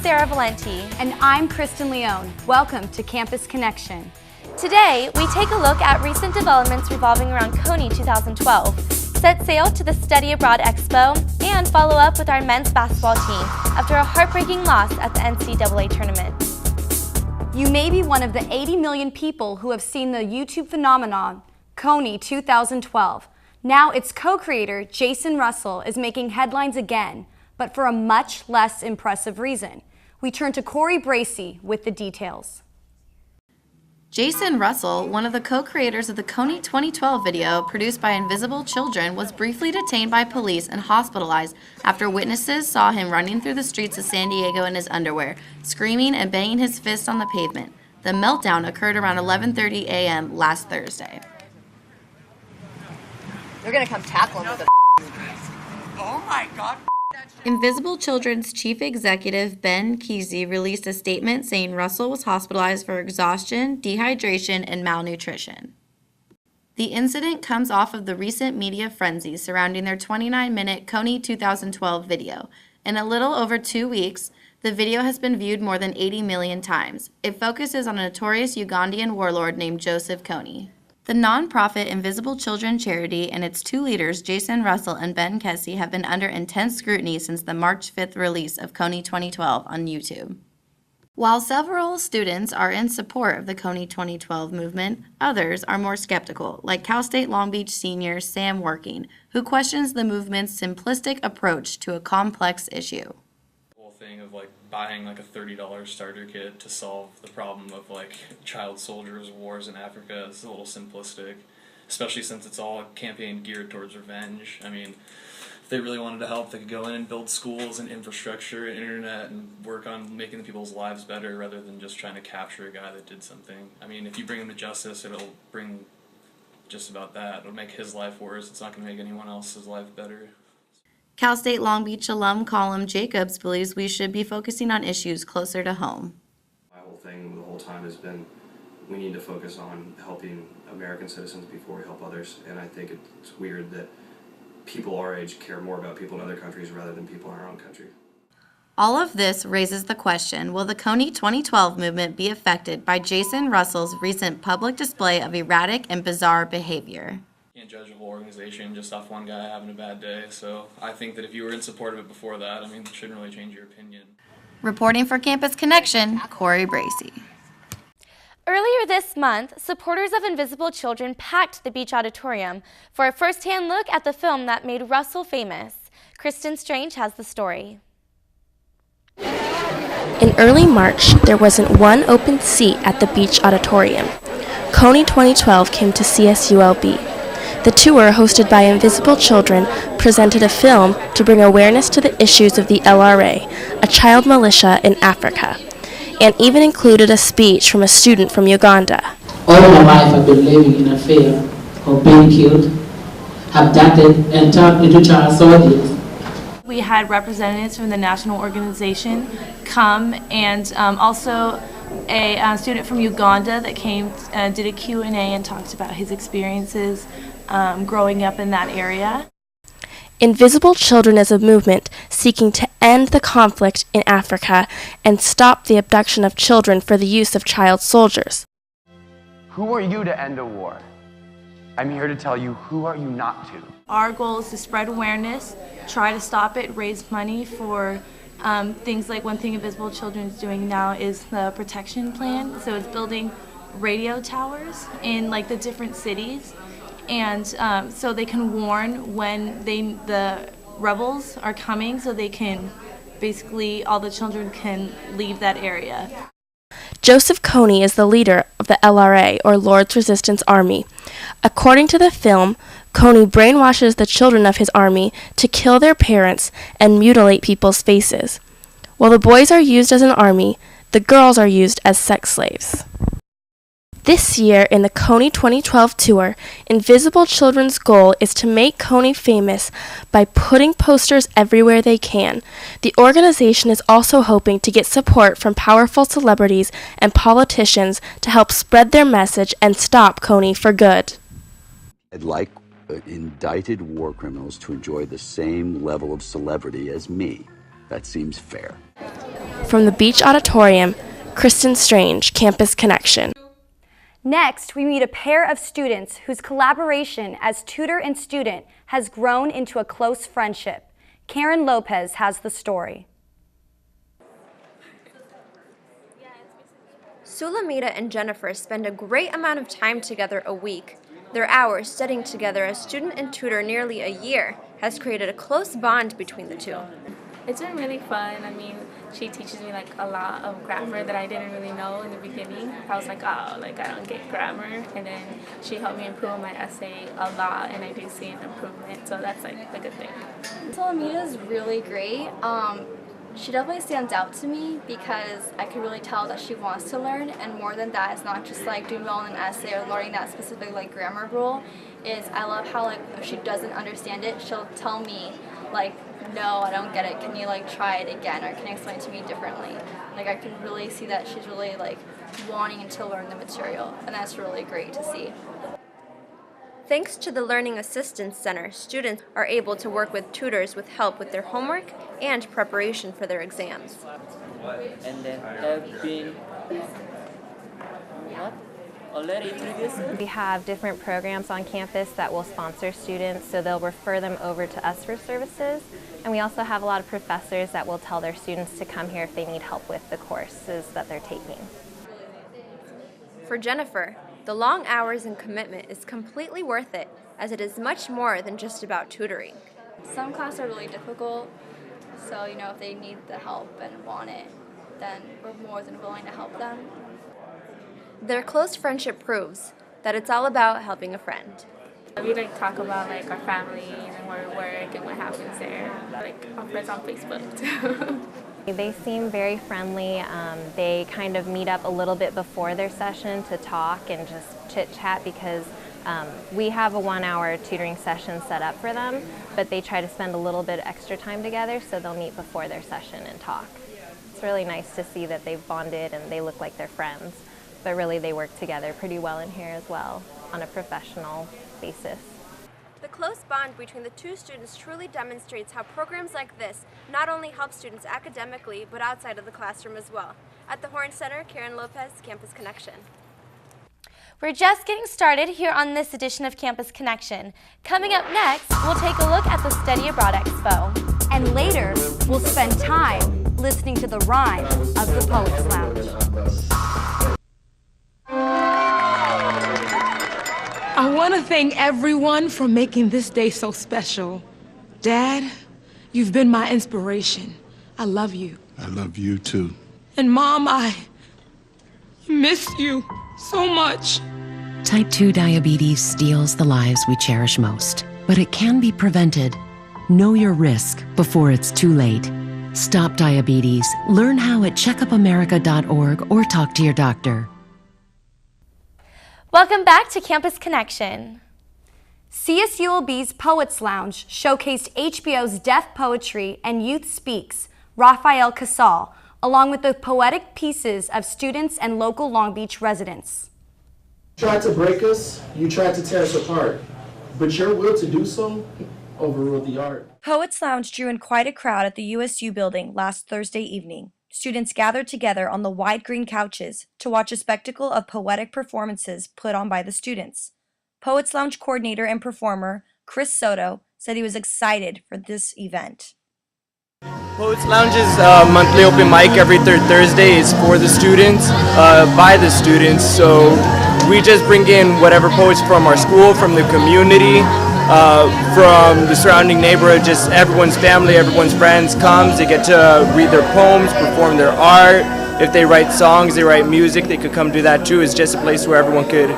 Sarah Valenti. And I'm Kristen Leone. Welcome to Campus Connection. Today, we take a look at recent developments revolving around CONY 2012, set sail to the Study Abroad Expo, and follow up with our men's basketball team after a heartbreaking loss at the NCAA tournament. You may be one of the 80 million people who have seen the YouTube phenomenon, CONY 2012. Now its co-creator, Jason Russell, is making headlines again, but for a much less impressive reason. We turn to Corey Bracey with the details. Jason Russell, one of the co-creators of the CONY 2012 video produced by Invisible Children, was briefly detained by police and hospitalized after witnesses saw him running through the streets of San Diego in his underwear, screaming and banging his fist on the pavement. The meltdown occurred around 11:30 a.m. last Thursday. They're gonna come tackle him with a Oh my God. Invisible Children's chief executive, Ben Kesey, released a statement saying Russell was hospitalized for exhaustion, dehydration, and malnutrition. The incident comes off of the recent media frenzy surrounding their 29-minute CONY 2012 video. In a little over 2 weeks, the video has been viewed more than 80 million times. It focuses on a notorious Ugandan warlord named Joseph Kony. The nonprofit Invisible Children charity and its two leaders, Jason Russell and Ben Kesey, have been under intense scrutiny since the March 5th release of CONY 2012 on YouTube. While several students are in support of the CONY 2012 movement, others are more skeptical, like Cal State Long Beach senior Sam Working, who questions the movement's simplistic approach to a complex issue. Thing of like buying like a $30 starter kit to solve the problem of like child soldiers wars in Africa is a little simplistic, especially since it's all a campaign geared towards revenge. I mean, if they really wanted to help, they could go in and build schools and infrastructure and internet and work on making people's lives better rather than just trying to capture a guy that did something. I mean, if you bring him to justice, it'll bring just about that. It'll make his life worse. It's not going to make anyone else's life better. Cal State Long Beach alum Colin Jacobs believes we should be focusing on issues closer to home. My whole thing the whole time has been we need to focus on helping American citizens before we help others, and I think it's weird that people our age care more about people in other countries rather than people in our own country. All of this raises the question, will the CONY 2012 movement be affected by Jason Russell's recent public display of erratic and bizarre behavior? Can't judge a whole organization just off one guy having a bad day, so I think that if you were in support of it before that, I mean, it shouldn't really change your opinion. Reporting for Campus Connection, Corey Bracey. Earlier this month, supporters of Invisible Children packed the Beach Auditorium for a first-hand look at the film that made Russell famous. Kristen Strange has the story. In early March, there wasn't one open seat at the Beach Auditorium. CONY 2012 came to CSULB. The tour, hosted by Invisible Children, presented a film to bring awareness to the issues of the LRA, a child militia in Africa, and even included a speech from a student from Uganda. All my life I've been living in a fear of being killed, abducted, and turned into child soldiers. We had representatives from the national organization come, and also a student from Uganda that came did a Q&A and talked about his experiences growing up in that area. Invisible Children is a movement seeking to end the conflict in Africa and stop the abduction of children for the use of child soldiers. Who are you to end a war? I'm here to tell you, who are you not to? Our goal is to spread awareness, try to stop it, raise money for things like one thing Invisible Children is doing now is the protection plan. So it's building radio towers in like the different cities, and so they can warn when the rebels are coming, so they can basically all the children can leave that area. Joseph Kony is the leader of the LRA, or Lord's Resistance Army. According to the film, Kony brainwashes the children of his army to kill their parents and mutilate people's faces. While the boys are used as an army, the girls are used as sex slaves. This year, in the CONY 2012 tour, Invisible Children's goal is to make CONY famous by putting posters everywhere they can. The organization is also hoping to get support from powerful celebrities and politicians to help spread their message and stop CONY for good. I'd like indicted war criminals to enjoy the same level of celebrity as me. That seems fair. From the Beach Auditorium, Kristen Strange, Campus Connection. Next, we meet a pair of students whose collaboration as tutor and student has grown into a close friendship. Karen Lopez has the story. Sulamita and Jennifer spend a great amount of time together a week. Their hours studying together as student and tutor nearly a year has created a close bond between the two. It's been really fun. I mean, she teaches me like a lot of grammar that I didn't really know in the beginning. I was like, oh, like I don't get grammar. And then she helped me improve on my essay a lot, and I do see an improvement. So that's like a good thing. Sulamita's really great. She definitely stands out to me because I could really tell that she wants to learn, and more than that, it's not just like doing well in an essay or learning that specific like grammar rule. I love how like if she doesn't understand it, she'll tell me like, no, I don't get it. Can you like try it again, or can you explain it to me differently? Like I can really see that she's really like wanting to learn the material, and that's really great to see. Thanks to the Learning Assistance Center, students are able to work with tutors with help with their homework and preparation for their exams. And then have been already previously? We have different programs on campus that will sponsor students, so they'll refer them over to us for services. And we also have a lot of professors that will tell their students to come here if they need help with the courses that they're taking. For Jennifer, the long hours and commitment is completely worth it, as it is much more than just about tutoring. Some classes are really difficult, so if they need the help and want it, then we're more than willing to help them. Their close friendship proves that it's all about helping a friend. We talk about our family and where we work and what happens there. Our friends on Facebook too. They seem very friendly. They kind of meet up a little bit before their session to talk and just chit-chat because we have a 1-hour tutoring session set up for them, but they try to spend a little bit extra time together, so they'll meet before their session and talk. It's really nice to see that they've bonded and they look like they're friends, but really they work together pretty well in here as well on a professional basis. The close bond between the two students truly demonstrates how programs like this not only help students academically, but outside of the classroom as well. At the Horn Center, Karen Lopez, Campus Connection. We're just getting started here on this edition of Campus Connection. Coming up next, we'll take a look at the Study Abroad Expo. And later, we'll spend time listening to the rhyme of the Poets Lounge. I want to thank everyone for making this day so special. Dad, you've been my inspiration. I love you. I love you too. And Mom, I miss you so much. Type 2 diabetes steals the lives we cherish most, but it can be prevented. Know your risk before it's too late. Stop diabetes. Learn how at checkupamerica.org or talk to your doctor. Welcome back to Campus Connection. CSULB's Poets Lounge showcased HBO's Deaf Poetry and Youth Speaks, Rafael Casal, along with the poetic pieces of students and local Long Beach residents. You tried to break us, you tried to tear us apart, but your will to do so overruled the art. Poets Lounge drew in quite a crowd at the USU building last Thursday evening. Students gathered together on the wide green couches to watch a spectacle of poetic performances put on by the students. Poets Lounge coordinator and performer Chris Soto said he was excited for this event. Poets Lounge's monthly open mic every third Thursday is for the students, by the students, so we just bring in whatever poets from our school, from the community, from the surrounding neighborhood, just everyone's family, everyone's friends comes, they get to read their poems, perform their art. If they write songs, they write music, they could come do that too. It's just a place where everyone could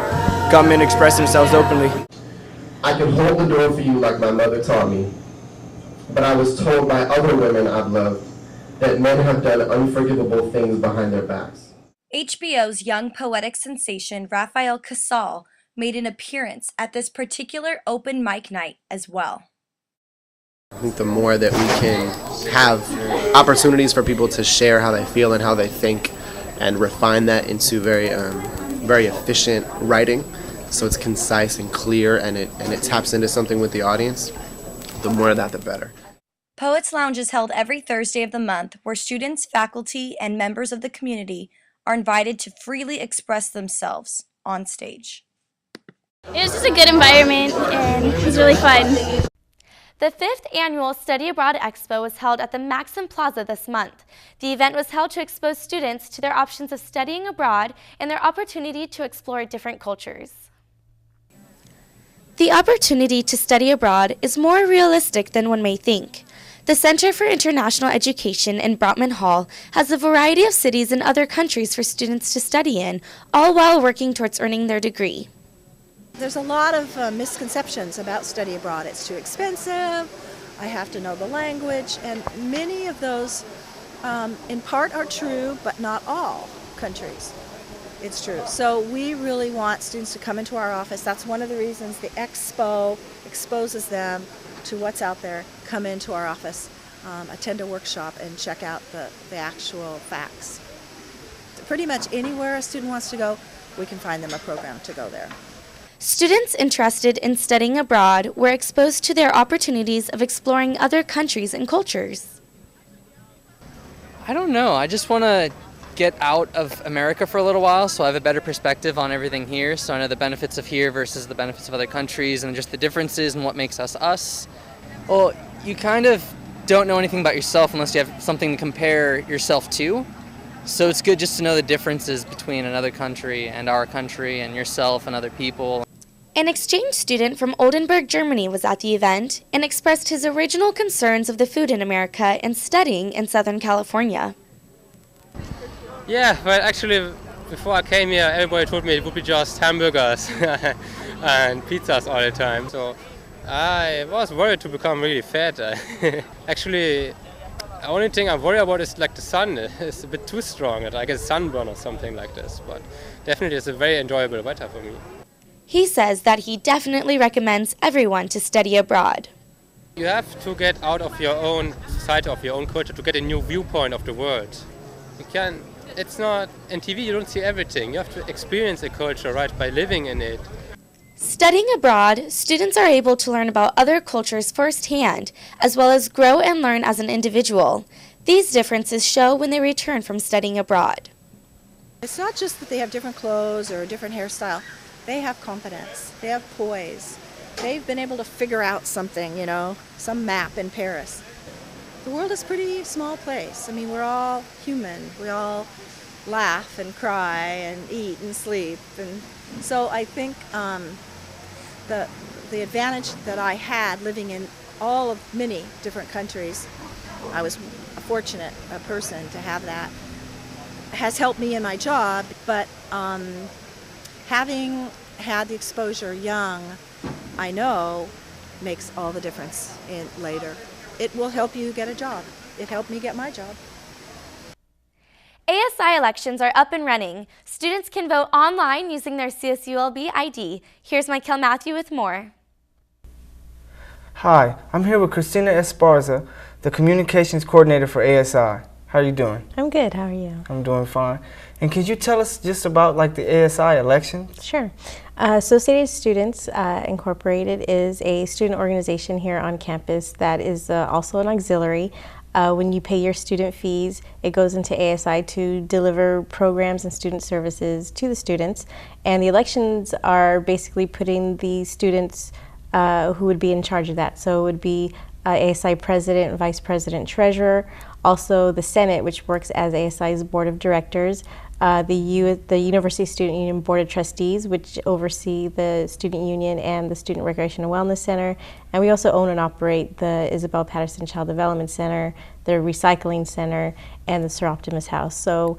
come and express themselves openly. I can hold the door for you like my mother taught me, but I was told by other women I've loved that men have done unforgivable things behind their backs. HBO's young poetic sensation Rafael Casal made an appearance at this particular open mic night as well. I think the more that we can have opportunities for people to share how they feel and how they think and refine that into very efficient writing, so it's concise and clear and it taps into something with the audience, the more of that, the better. Poets Lounge is held every Thursday of the month where students, faculty, and members of the community are invited to freely express themselves on stage. It was just a good environment and it was really fun. The 5th annual Study Abroad Expo was held at the Maxim Plaza this month. The event was held to expose students to their options of studying abroad and their opportunity to explore different cultures. The opportunity to study abroad is more realistic than one may think. The Center for International Education in Brotman Hall has a variety of cities and other countries for students to study in, all while working towards earning their degree. There's a lot of misconceptions about study abroad. It's too expensive, I have to know the language, and many of those in part are true, but not all countries. It's true. So we really want students to come into our office. That's one of the reasons the expo exposes them to what's out there. Come into our office, attend a workshop, and check out the actual facts. Pretty much anywhere a student wants to go, we can find them a program to go there. Students interested in studying abroad were exposed to their opportunities of exploring other countries and cultures. I don't know. I just want to get out of America for a little while so I have a better perspective on everything here. So I know the benefits of here versus the benefits of other countries and just the differences and what makes us us. Well, you kind of don't know anything about yourself unless you have something to compare yourself to. So it's good just to know the differences between another country and our country and yourself and other people. An exchange student from Oldenburg, Germany was at the event and expressed his original concerns of the food in America and studying in Southern California. Yeah, well actually before I came here everybody told me it would be just hamburgers and pizzas all the time. So I was worried to become really fat. Actually, the only thing I'm worried about is like the sun is a bit too strong and I get sunburn or something like this. But definitely it's a very enjoyable weather for me. He says that he definitely recommends everyone to study abroad. You have to get out of your own society, of your own culture, to get a new viewpoint of the world. It's not, in TV you don't see everything. You have to experience a culture, right, by living in it. Studying abroad, students are able to learn about other cultures firsthand, as well as grow and learn as an individual. These differences show when they return from studying abroad. It's not just that they have different clothes or a different hairstyle. They have confidence, they have poise. They've been able to figure out something, some map in Paris. The world is a pretty small place. I mean, we're all human. We all laugh and cry and eat and sleep. And so I think the advantage that I had living in many different countries, I was a fortunate person to have that, has helped me in my job. But having had the exposure young, I know, makes all the difference later. It will help you get a job. It helped me get my job. ASI elections are up and running. Students can vote online using their CSULB ID. Here's Michael Matthew with more. Hi, I'm here with Christina Esparza, the Communications Coordinator for ASI. How are you doing? I'm good. How are you? I'm doing fine. And could you tell us just about the ASI elections? Sure. Associated Students Incorporated is a student organization here on campus that is also an auxiliary. When you pay your student fees, it goes into ASI to deliver programs and student services to the students. And the elections are basically putting the students who would be in charge of that. So it would be ASI President, Vice President, Treasurer, also the Senate, which works as ASI's Board of Directors, the University Student Union Board of Trustees, which oversee the Student Union and the Student Recreation and Wellness Center. And we also own and operate the Isabel Patterson Child Development Center, the Recycling Center, and the Sir Optimus House. So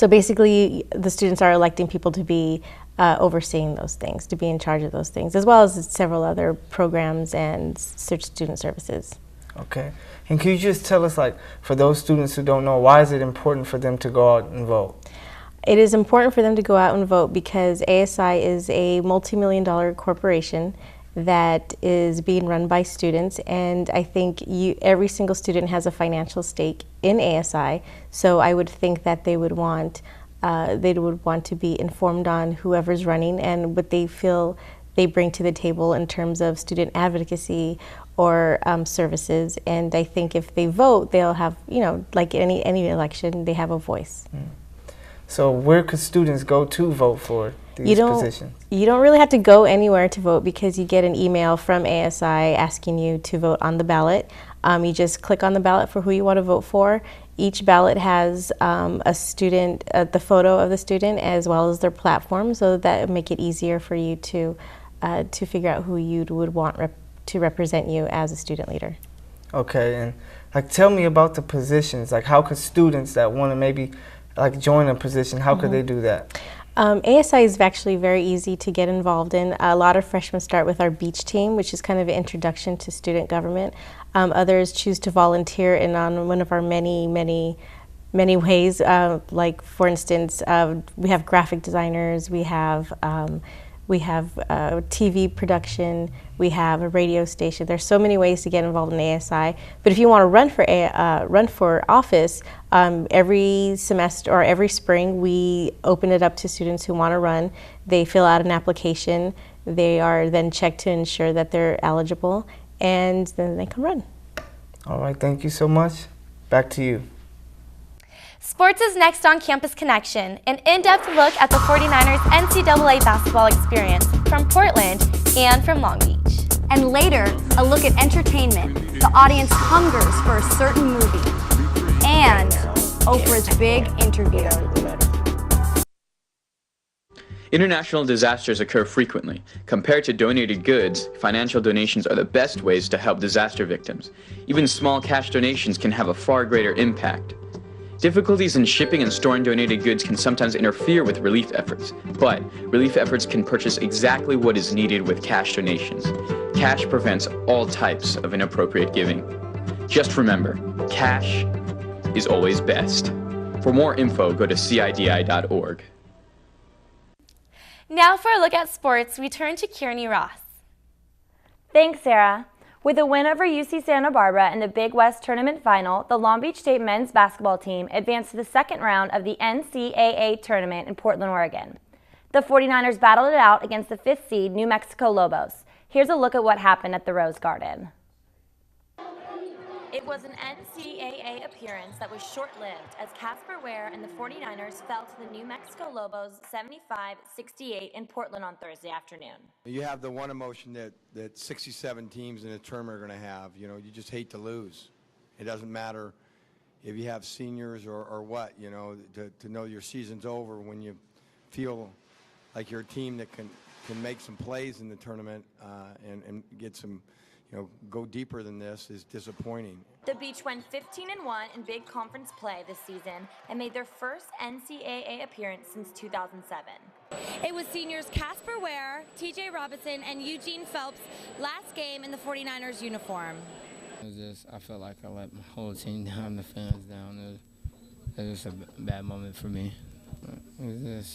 basically, the students are electing people to be overseeing those things, to be in charge of those things, as well as several other programs and student services. Okay. And can you just tell us, for those students who don't know, why is it important for them to go out and vote? It is important for them to go out and vote because ASI is a multi-million-dollar corporation that is being run by students, and I think every single student has a financial stake in ASI, so I would think that they would want to be informed on whoever's running and what they feel they bring to the table in terms of student advocacy or services. And I think if they vote, they'll have, like any election, they have a voice. So where could students go to vote for these positions? You don't really have to go anywhere to vote because you get an email from ASI asking you to vote on the ballot. You just click on the ballot for who you want to vote for. Each ballot has a student, the photo of the student as well as their platform, so that would make it easier for you to figure out who you would want to represent you as a student leader. Okay, and like tell me about the positions. Like how could students that want to maybe like join a position, how could they do that? ASI is actually very easy to get involved in. A lot of freshmen start with our beach team, which is kind of an introduction to student government. Others choose to volunteer in on one of our many ways. Like for instance, we have graphic designers, we have TV production, we have a radio station. There's so many ways to get involved in ASI. But if you want to run for office, every semester or every spring, we open it up to students who want to run. They fill out an application. They are then checked to ensure that they're eligible, and then they can run. All right, thank you so much. Back to you. Sports is next on Campus Connection, an in-depth look at the 49ers NCAA basketball experience from Portland and from Long Beach. And later, a look at entertainment. The audience hungers for a certain movie. And Oprah's big interview. International disasters occur frequently. Compared to donated goods, financial donations are the best ways to help disaster victims. Even small cash donations can have a far greater impact. Difficulties in shipping and storing donated goods can sometimes interfere with relief efforts, but relief efforts can purchase exactly what is needed with cash donations. Cash prevents all types of inappropriate giving. Just remember, cash is always best. For more info, go to CIDI.org. Now for a look at sports, we turn to Kearney Ross. Thanks, Sarah. With a win over UC Santa Barbara in the Big West Tournament Final, the Long Beach State men's basketball team advanced to the second round of the NCAA tournament in Portland, Oregon. The 49ers battled it out against the 5th seed New Mexico Lobos. Here's a look at what happened at the Rose Garden. It was an NCAA appearance that was short-lived as Casper Ware and the 49ers fell to the New Mexico Lobos 75-68 in Portland on Thursday afternoon. You have the one emotion that 67 teams in a tournament are going to have. You know, you just hate to lose. It doesn't matter if you have seniors or what, you know, to know your season's over when you feel like you're a team that can make some plays in the tournament and get some, you know, go deeper than this is disappointing. The Beach went 15-1 in big conference play this season and made their first NCAA appearance since 2007. It was seniors Casper Ware, TJ Robinson, and Eugene Phelps' last game in the 49ers uniform. I felt like I let my whole team down, the fans down. It was just a bad moment for me. It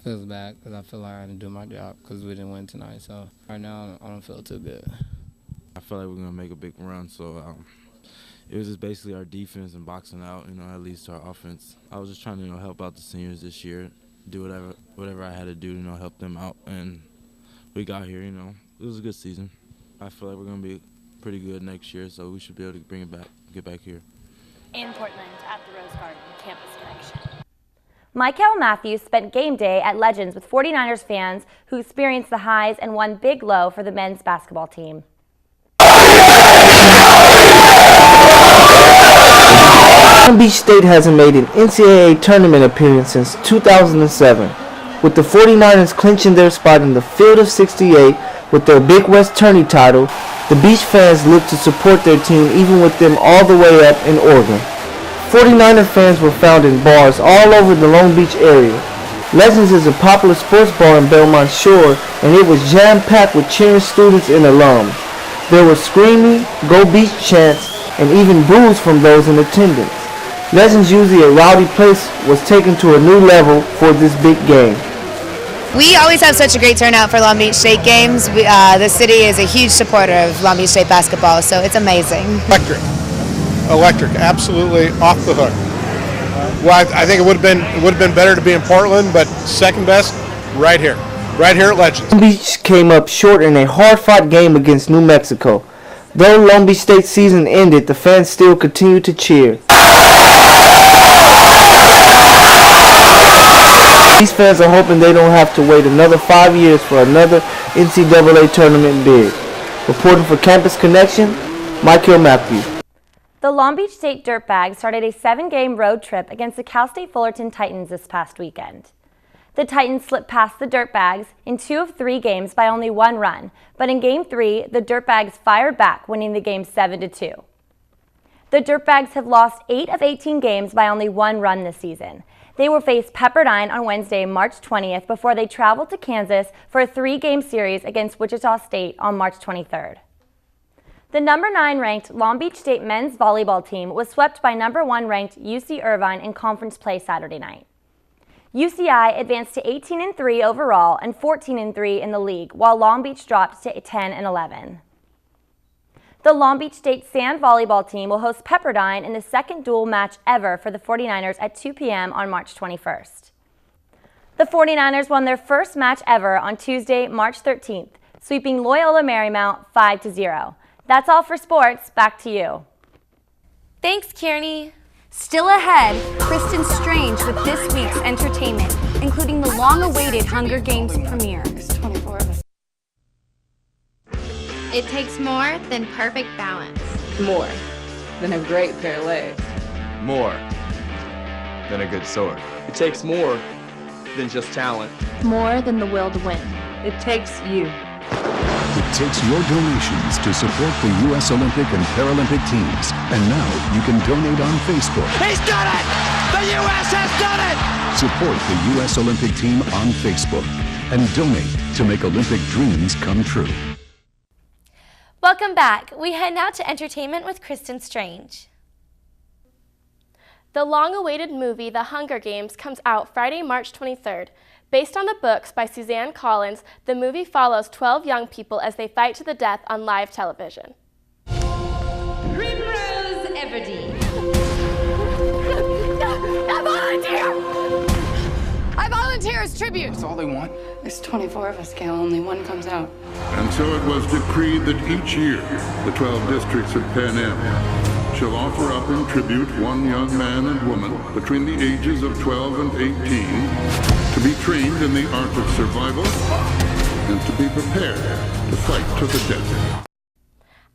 feels bad because I feel like I didn't do my job because we didn't win tonight. So right now I don't feel too good. I feel like we're going to make a big run, so it was just basically our defense and boxing out, at least to our offense. I was just trying to, help out the seniors this year, do whatever I had to do to, help them out, and we got here, it was a good season. I feel like we're going to be pretty good next year, so we should be able to bring it back, get back here. In Portland at the Rose Garden Campus Connection. Michael Matthews spent game day at Legends with 49ers fans who experienced the highs and one big low for the men's basketball team. Long Beach State hasn't made an NCAA tournament appearance since 2007, with the 49ers clinching their spot in the Field of 68 with their Big West Tourney title. The Beach fans look to support their team even with them all the way up in Oregon. 49er fans were found in bars all over the Long Beach area. Legends is a popular sports bar in Belmont Shore, and it was jam-packed with cheering students and alums. There were screaming, "Go Beach" chants, and even boos from those in attendance. Legends, usually a rowdy place, was taken to a new level for this big game. We always have such a great turnout for Long Beach State games. The city is a huge supporter of Long Beach State basketball, so it's amazing. Electric, absolutely off the hook. Well, I think it would have been better to be in Portland, but second best, right here. right here at Legends. Long Beach came up short in a hard-fought game against New Mexico. Though Long Beach State's season ended, the fans still continued to cheer. These fans are hoping they don't have to wait another 5 years for another NCAA tournament bid. Reporting for Campus Connection, Michael Matthew. The Long Beach State Dirtbags started a 7-game road trip against the Cal State Fullerton Titans this past weekend. The Titans slipped past the Dirtbags in 2 of 3 games by only 1 run, but in Game 3, the Dirtbags fired back, winning the game 7-2. The Dirtbags have lost 8 of 18 games by only 1 run this season. They will face Pepperdine on Wednesday, March 20th, before they travel to Kansas for a 3-game series against Wichita State on March 23rd. The number 9 ranked Long Beach State men's volleyball team was swept by number 1 ranked UC Irvine in conference play Saturday night. UCI advanced to 18-3 overall and 14-3 in the league, while Long Beach dropped to 10-11. The Long Beach State Sand volleyball team will host Pepperdine in the second dual match ever for the 49ers at 2 p.m. on March 21st. The 49ers won their first match ever on Tuesday, March 13th, sweeping Loyola Marymount 5-0. That's all for sports. Back to you. Thanks, Kearney. Still ahead, Kristen Strange with this week's entertainment, including the long-awaited Hunger Games premiere. It takes more than perfect balance. More than a great pair of legs. More than a good sword. It takes more than just talent. More than the will to win. It takes you. It takes your donations to support the U.S. Olympic and Paralympic teams. And now you can donate on Facebook. He's done it! The U.S. has done it! Support the U.S. Olympic team on Facebook and donate to make Olympic dreams come true. Welcome back. We head now to entertainment with Kristen Strange. The long-awaited movie The Hunger Games comes out Friday, March 23rd. Based on the books by Suzanne Collins, the movie follows 12 young people as they fight to the death on live television. Primrose Everdeen. I volunteer as tribute. That's all they want. There's 24 of us, Gail. Only one comes out. And so it was decreed that each year the 12 districts of Pan Am shall offer up in tribute one young man and woman between the ages of 12 and 18 to be trained in the art of survival and to be prepared to fight to the death.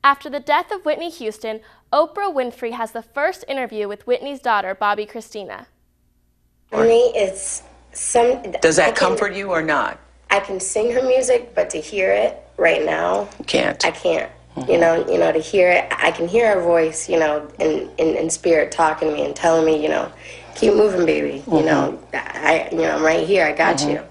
After the death of Whitney Houston, Oprah Winfrey has the first interview with Whitney's daughter, Bobbi Kristina. For me, it's Does that comfort you or not? I can sing her music, but to hear it right now, Can't. I can't. You know, to hear it, I can hear her voice, in spirit talking to me and telling me, keep moving, baby. I'm right here. I got you.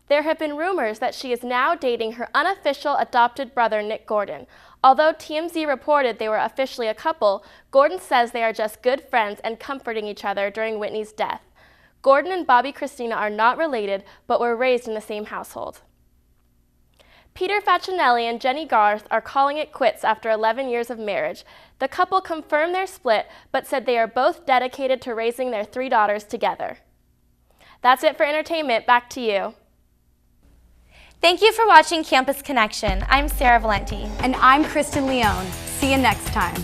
There have been rumors that she is now dating her unofficial adopted brother, Nick Gordon. Although TMZ reported they were officially a couple, Gordon says they are just good friends and comforting each other during Whitney's death. Gordon and Bobbi Kristina are not related, but were raised in the same household. Peter Facinelli and Jenny Garth are calling it quits after 11 years of marriage. The couple confirmed their split, but said they are both dedicated to raising their 3 daughters together. That's it for entertainment. Back to you. Thank you for watching Campus Connection. I'm Sarah Valenti. And I'm Kristen Leone. See you next time.